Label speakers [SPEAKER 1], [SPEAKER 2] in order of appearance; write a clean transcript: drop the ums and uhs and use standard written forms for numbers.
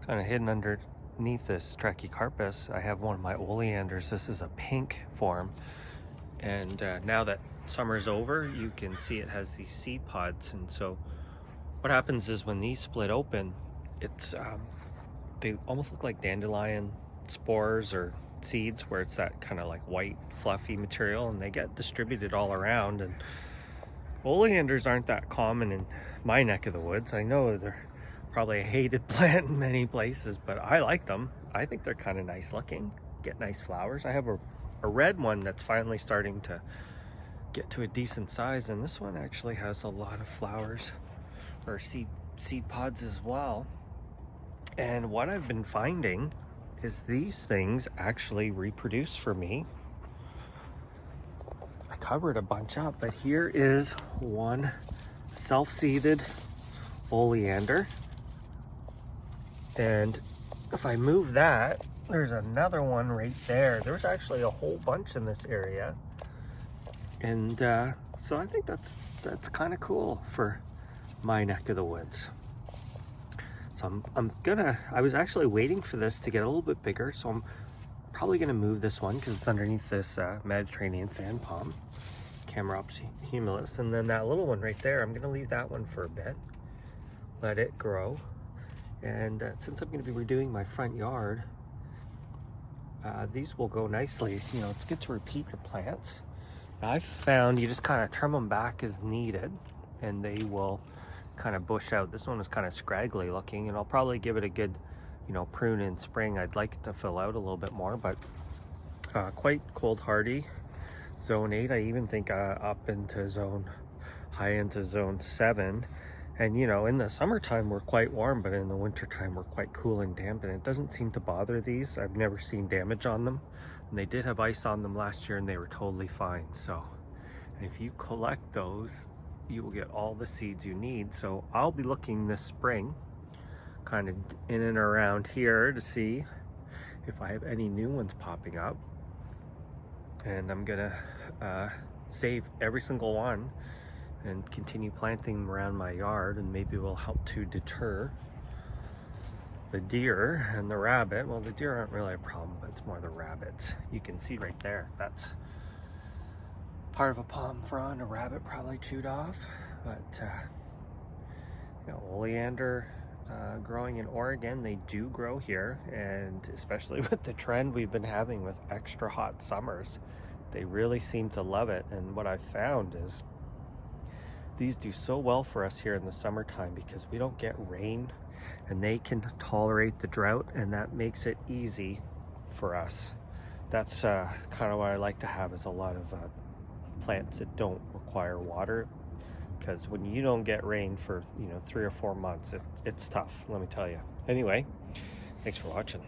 [SPEAKER 1] Kind of hidden underneath this Trachycarpus, I have one of my Oleanders. This is a pink form, and now that summer's over, you can see it has these seed pods. And so what happens is when these split open, it's they almost look like dandelion spores or seeds, where it's that kind of like white fluffy material, and they get distributed all around. And oleanders aren't that common in my neck of the woods. I know they're probably a hated plant in many places, but I like them. I think they're kind of nice looking, get nice flowers. I have a red one that's finally starting to get to a decent size, and this one actually has a lot of flowers or seed pods as well. And what I've been finding is these things actually reproduce for me. I covered a bunch up, but here is one self-seeded oleander. And if I move that, there's another one right there. There's actually a whole bunch in this area. And so I think that's kind of cool for my neck of the woods. So I was actually waiting for this to get a little bit bigger, so I'm probably gonna move this one because it's underneath this Mediterranean fan palm, Camerops humilis. And then that little one right there, I'm gonna leave that one for a bit, let it grow. And since I'm gonna be redoing my front yard, these will go nicely. You know, it's good to repeat your plants. I've found you just kind of trim them back as needed, and they will kind of bush out. This one is kind of scraggly looking, and I'll probably give it a good, prune in spring. I'd like it to fill out a little bit more, but quite cold hardy. Zone 8, I even think up into high into zone 7. And in the summertime we're quite warm, but in the wintertime we're quite cool and damp, and it doesn't seem to bother these. I've never seen damage on them. And they did have ice on them last year and they were totally fine. So if you collect those, you will get all the seeds you need. So I'll be looking this spring kind of in and around here to see if I have any new ones popping up. And I'm gonna save every single one and continue planting them around my yard, and maybe will help to deter the deer and the rabbit. Well, the deer aren't really a problem, but it's more the rabbits. You can see right there, that's part of a palm frond a rabbit probably chewed off. But oleander growing in Oregon, they do grow here, and especially with the trend we've been having with extra hot summers, they really seem to love it. And what I've found is these do so well for us here in the summertime because we don't get rain, and they can tolerate the drought, and that makes it easy for us. That's kind of what I like to have, is a lot of plants that don't require water, because when you don't get rain for 3 or 4 months, it's tough, let me tell you. Anyway, thanks for watching.